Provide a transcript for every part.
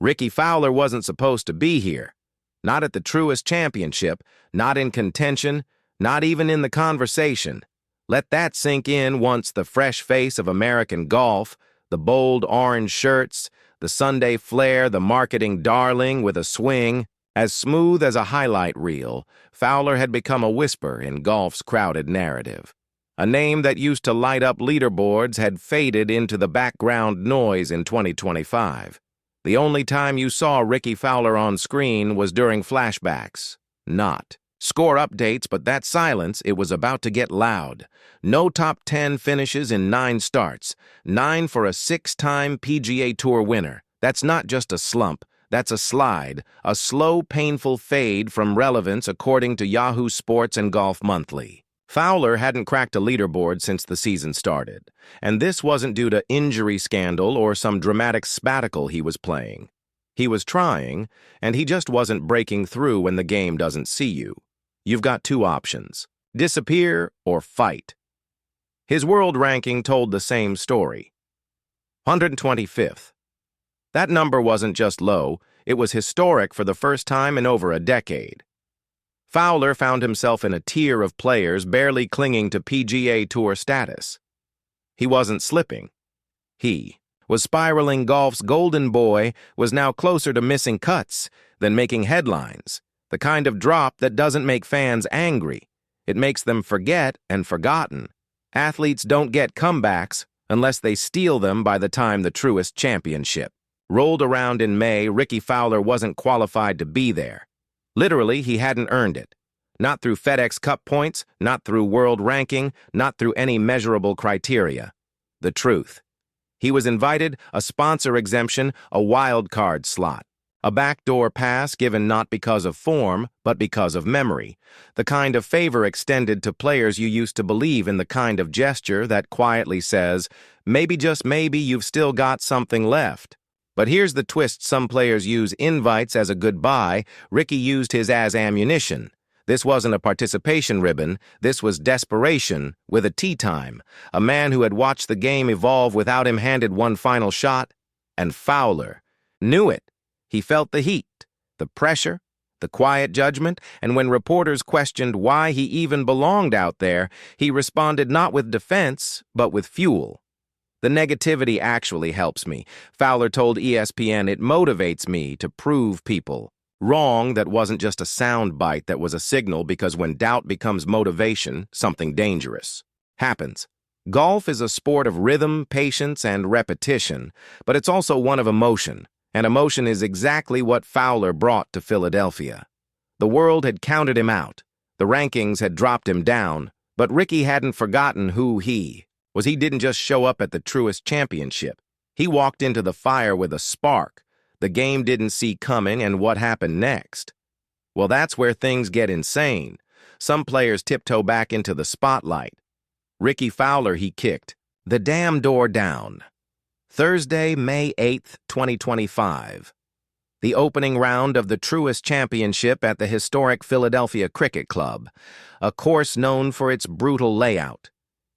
Rickie Fowler wasn't supposed to be here. Not at the Truist Championship, not in contention, not even in the conversation. Let that sink in once the fresh face of American golf, the bold orange shirts, the Sunday flair, the marketing darling with a swing, as smooth as a highlight reel, Fowler had become a whisper in golf's crowded narrative. A name that used to light up leaderboards had faded into the background noise in 2025. The only time you saw Rickie Fowler on screen was during flashbacks. Not score updates, but that silence, it was about to get loud. No top 10 finishes in 9 starts. 9 for a 6-time PGA Tour winner. That's not just a slump. That's a slide, a slow, painful fade from relevance according to Yahoo Sports and Golf Monthly. Fowler hadn't cracked a leaderboard since the season started, and this wasn't due to injury scandal or some dramatic spectacle he was playing. He was trying, and he just wasn't breaking through when the game doesn't see you. You've got 2 options: disappear or fight. His world ranking told the same story. 125th. That number wasn't just low, it was historic for the first time in over a decade. Fowler found himself in a tier of players barely clinging to PGA Tour status. He wasn't slipping. He was spiraling. Golf's golden boy was now closer to missing cuts than making headlines, the kind of drop that doesn't make fans angry. It makes them forget and forgotten. Athletes don't get comebacks unless they steal them by the time the Truist Championship rolled around in May. Rickie Fowler wasn't qualified to be there. Literally, he hadn't earned it. Not through FedEx Cup points, not through world ranking, not through any measurable criteria. The truth. He was invited, a sponsor exemption, a wild card slot. A backdoor pass given not because of form, but because of memory. The kind of favor extended to players you used to believe in, the kind of gesture that quietly says, maybe, just maybe, you've still got something left. But here's the twist: some players use invites as a goodbye. Rickie used his as ammunition. This wasn't a participation ribbon. This was desperation with a tee time. A man who had watched the game evolve without him handed one final shot. And Fowler knew it. He felt the heat, the pressure, the quiet judgment, and when reporters questioned why he even belonged out there, he responded not with defense, but with fuel. The negativity actually helps me, Fowler told ESPN. It motivates me to prove people wrong. That wasn't just a sound bite, that was a signal, because when doubt becomes motivation, something dangerous happens. Golf is a sport of rhythm, patience, and repetition, but it's also one of emotion, and emotion is exactly what Fowler brought to Philadelphia. The world had counted him out. The rankings had dropped him down, but Rickie hadn't forgotten who he was. He didn't just show up at the Truist Championship. He walked into the fire with a spark the game didn't see coming. And what happened next? Well, that's where things get insane. Some players tiptoe back into the spotlight. Rickie Fowler, he kicked the damn door down. Thursday, May 8th, 2025. The opening round of the Truist Championship at the historic Philadelphia Cricket Club, a course known for its brutal layout.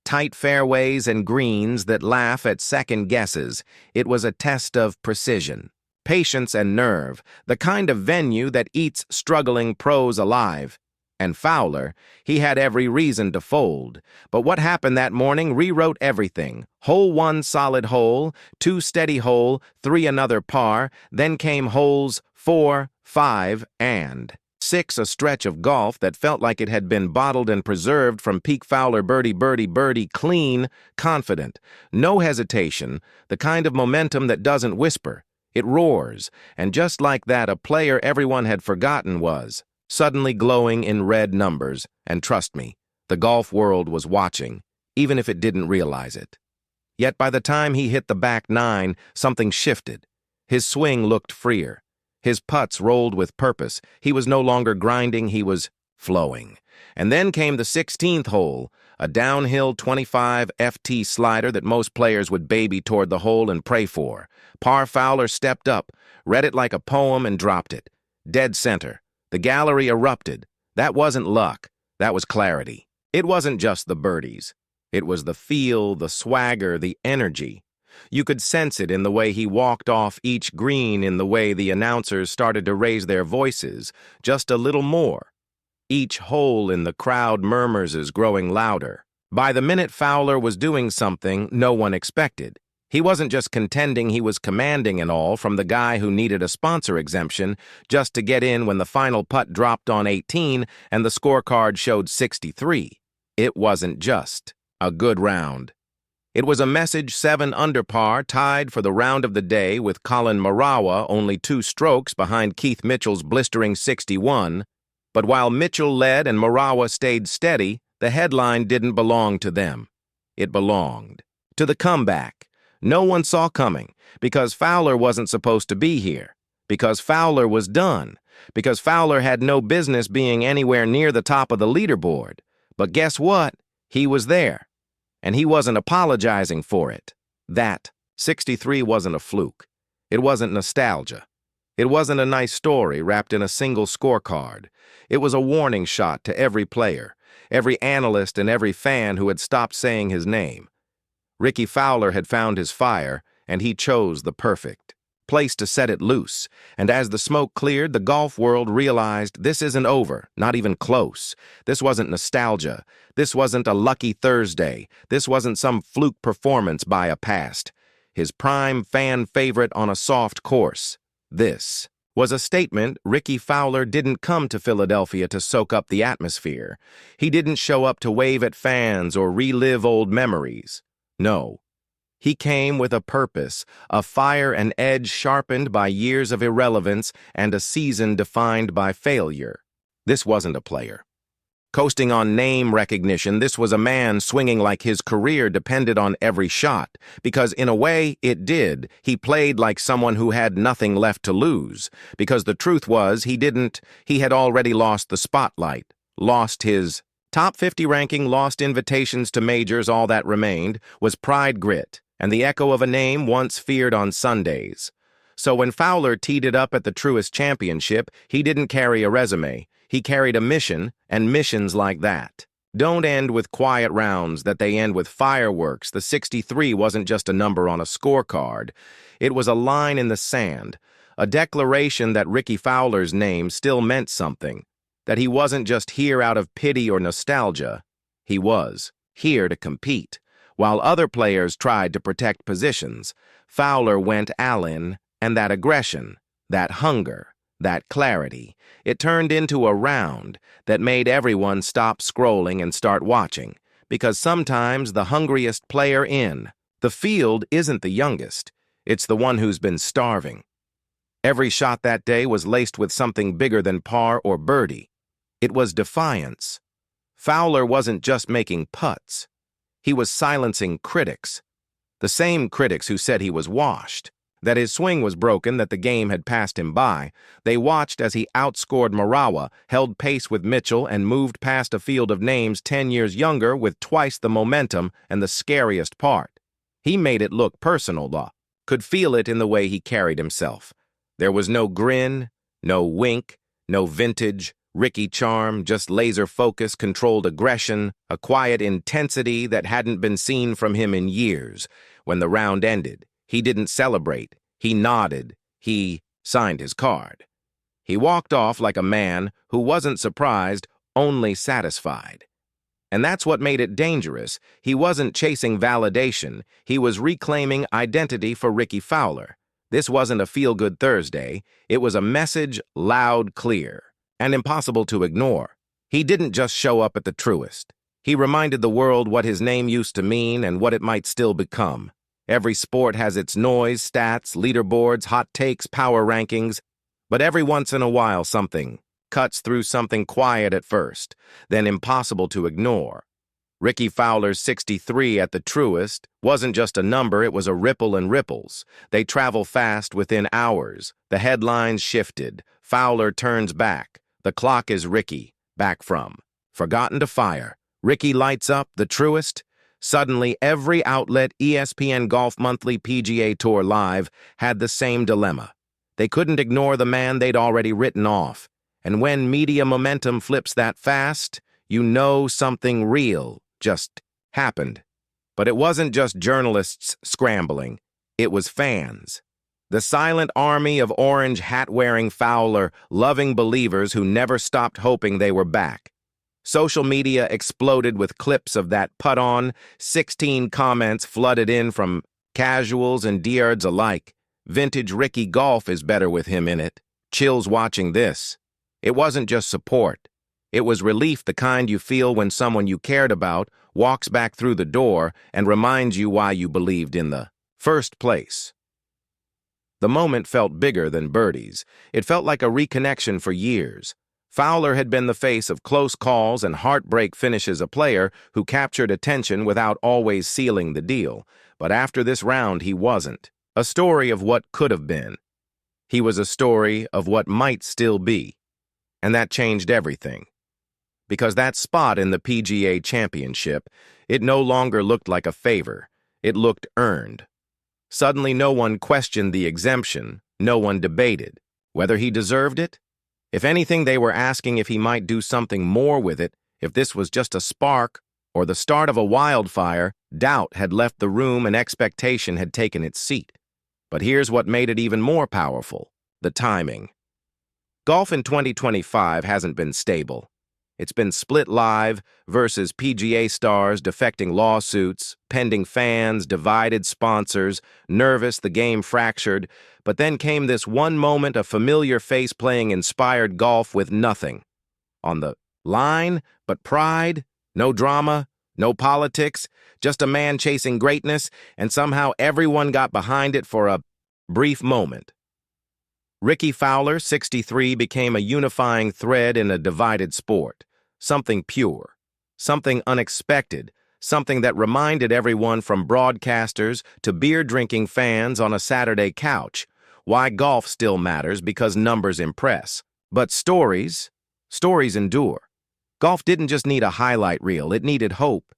Tight fairways and greens that laugh at second guesses. It was a test of precision, patience, and nerve, the kind of venue that eats struggling pros alive. And Fowler, he had every reason to fold. But what happened that morning rewrote everything. Hole 1 solid hole, 2 steady hole, 3 another par, then came holes 4, 5, and 6, a stretch of golf that felt like it had been bottled and preserved from peak. Fowler birdie, birdie, birdie, clean, confident, no hesitation, the kind of momentum that doesn't whisper. It roars, and just like that, a player everyone had forgotten was suddenly glowing in red numbers. And trust me, the golf world was watching, even if it didn't realize it. Yet by the time he hit the back 9, something shifted. His swing looked freer. His putts rolled with purpose. He was no longer grinding, he was flowing. And then came the 16th hole, a downhill 25 FT slider that most players would baby toward the hole and pray for. Fowler stepped up, read it like a poem, and dropped it. Dead center. The gallery erupted. That wasn't luck. That was clarity. It wasn't just the birdies. It was the feel, the swagger, the energy. You could sense it in the way he walked off each green, in the way the announcers started to raise their voices, just a little more. Each hole in the crowd murmurs growing louder. By the minute, Fowler was doing something no one expected. He wasn't just contending, he was commanding it all, from the guy who needed a sponsor exemption just to get in when the final putt dropped on 18 and the scorecard showed 63. It wasn't just a good round. It was a message 7 under par, tied for the round of the day with Colin Marawa only 2 strokes behind Keith Mitchell's blistering 61. But while Mitchell led and Marawa stayed steady, the headline didn't belong to them. It belonged to the comeback. No one saw coming, because Fowler wasn't supposed to be here, because Fowler was done, because Fowler had no business being anywhere near the top of the leaderboard. But guess what? He was there, and he wasn't apologizing for it. That 63 wasn't a fluke. It wasn't nostalgia. It wasn't a nice story wrapped in a single scorecard. It was a warning shot to every player, every analyst, and every fan who had stopped saying his name. Rickie Fowler had found his fire, and he chose the perfect place to set it loose. And as the smoke cleared, the golf world realized this isn't over, not even close. This wasn't nostalgia. This wasn't a lucky Thursday. This wasn't some fluke performance by a past. His prime fan favorite on a soft course. This was a statement. Rickie Fowler didn't come to Philadelphia to soak up the atmosphere. He didn't show up to wave at fans or relive old memories. No, he came with a purpose, a fire and edge sharpened by years of irrelevance and a season defined by failure. This wasn't a player coasting on name recognition. This was a man swinging like his career depended on every shot, because in a way it did. He played like someone who had nothing left to lose, because the truth was he had already lost the spotlight, lost his top 50 ranking, lost invitations to majors. All that remained was pride, grit, and the echo of a name once feared on Sundays. So when Fowler teed it up at the Truist Championship, he didn't carry a resume. He carried a mission, and missions like that don't end with quiet rounds, that they end with fireworks. The 63 wasn't just a number on a scorecard. It was a line in the sand, a declaration that Rickie Fowler's name still meant something, that he wasn't just here out of pity or nostalgia. He was here to compete. While other players tried to protect positions, Fowler went all in, and that aggression, that hunger, that clarity, it turned into a round that made everyone stop scrolling and start watching, because sometimes the hungriest player in the field isn't the youngest, it's the one who's been starving. Every shot that day was laced with something bigger than par or birdie. It was defiance. Fowler wasn't just making putts. He was silencing critics. The same critics who said he was washed, that his swing was broken, that the game had passed him by. They watched as he outscored Marawa, held pace with Mitchell, and moved past a field of names 10 years younger with twice the momentum, and the scariest part, he made it look personal. Could feel it in the way he carried himself. There was no grin, no wink, no vintage Rickie charm, just laser focus, controlled aggression, a quiet intensity that hadn't been seen from him in years. When the round ended, he didn't celebrate. He nodded. He signed his card. He walked off like a man who wasn't surprised, only satisfied. And that's what made it dangerous. He wasn't chasing validation. He was reclaiming identity for Rickie Fowler. This wasn't a feel-good Thursday. It was a message, loud, clear, and impossible to ignore. He didn't just show up at the Truist. He reminded the world what his name used to mean and what it might still become. Every sport has its noise, stats, leaderboards, hot takes, power rankings, but every once in a while something cuts through, something quiet at first, then impossible to ignore. Rickie Fowler's 63 at the Truist wasn't just a number, it was a ripple and ripples. They travel fast within hours. The headlines shifted. Fowler turns back. The clock is Rickie, back from forgotten to fire. Rickie lights up the Truist. Suddenly, every outlet, ESPN Golf Monthly, PGA Tour Live, had the same dilemma. They couldn't ignore the man they'd already written off. And when media momentum flips that fast, you know something real just happened. But it wasn't just journalists scrambling. It was fans. The silent army of orange hat-wearing Fowler, loving believers who never stopped hoping they were back. Social media exploded with clips of that putt-on. 16 comments flooded in from casuals and diehards alike. Vintage Rickie golf is better with him in it. Chills watching this. It wasn't just support. It was relief, the kind you feel when someone you cared about walks back through the door and reminds you why you believed in the first place. The moment felt bigger than birdies. It felt like a reconnection for years. Fowler had been the face of close calls and heartbreak finishes, a player who captured attention without always sealing the deal. But after this round, he wasn't. A story of what could have been. He was a story of what might still be. And that changed everything. Because that spot in the PGA Championship, it no longer looked like a favor. It looked earned. Suddenly, no one questioned the exemption. No one debated whether he deserved it. If anything, they were asking if he might do something more with it, if this was just a spark or the start of a wildfire. Doubt had left the room and expectation had taken its seat. But here's what made it even more powerful: the timing. Golf in 2025 hasn't been stable. It's been split live versus PGA stars, defecting lawsuits, pending fans, divided sponsors, nervous, the game fractured. But then came this one moment, a familiar face playing inspired golf with nothing on the line but pride, no drama, no politics, just a man chasing greatness, and somehow everyone got behind it for a brief moment. Rickie Fowler, 63, became a unifying thread in a divided sport. Something pure, something unexpected, something that reminded everyone from broadcasters to beer-drinking fans on a Saturday couch why golf still matters, because numbers impress. But stories endure. Golf didn't just need a highlight reel, it needed hope.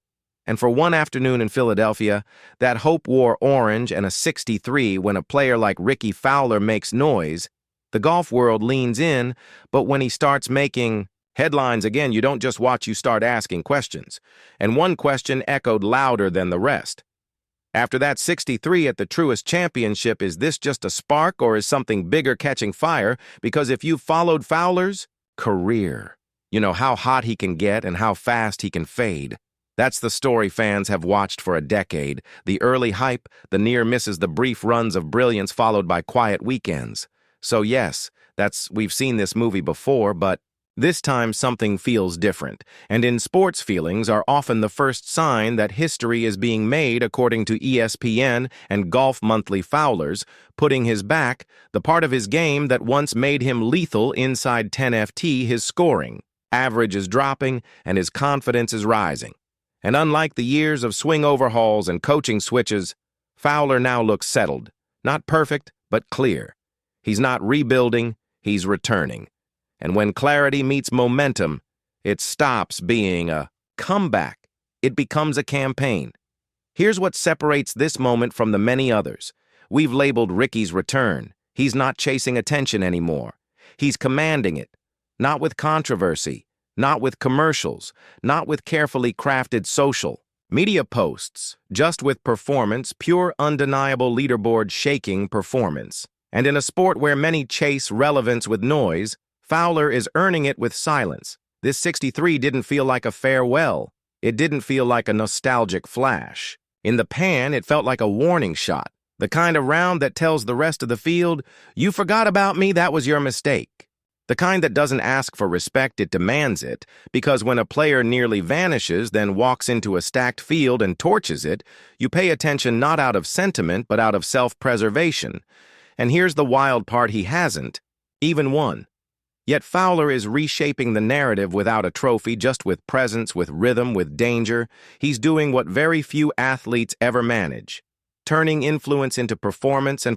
And for one afternoon in Philadelphia, that hope wore orange and a 63 when a player like Rickie Fowler makes noise. The golf world leans in, but when he starts making headlines again, you don't just watch, you start asking questions. And one question echoed louder than the rest. After that 63 at the Truist Championship, is this just a spark or is something bigger catching fire? Because if you've followed Fowler's career, you know how hot he can get and how fast he can fade. That's the story fans have watched for a decade. The early hype, the near misses, the brief runs of brilliance followed by quiet weekends. So yes, we've seen this movie before, but this time something feels different. And in sports, feelings are often the first sign that history is being made, according to ESPN and Golf Monthly. Fowler's putting his back, the part of his game that once made him lethal inside 10 FT, his scoring average is dropping and his confidence is rising. And unlike the years of swing overhauls and coaching switches, Fowler now looks settled. Not perfect, but clear. He's not rebuilding, he's returning. And when clarity meets momentum, it stops being a comeback. It becomes a campaign. Here's what separates this moment from the many others. We've labeled Rickie's return. He's not chasing attention anymore. He's commanding it, not with controversy, not with commercials, not with carefully crafted social media posts, just with performance, pure, undeniable leaderboard-shaking performance. And in a sport where many chase relevance with noise, Fowler is earning it with silence. This 63 didn't feel like a farewell. It didn't feel like a nostalgic flash. In the pan, it felt like a warning shot, the kind of round that tells the rest of the field, you forgot about me, that was your mistake. The kind that doesn't ask for respect, it demands it, because when a player nearly vanishes, then walks into a stacked field and torches it, you pay attention not out of sentiment, but out of self-preservation. And here's the wild part, he hasn't even won. Yet Fowler is reshaping the narrative without a trophy, just with presence, with rhythm, with danger. He's doing what very few athletes ever manage, turning influence into performance and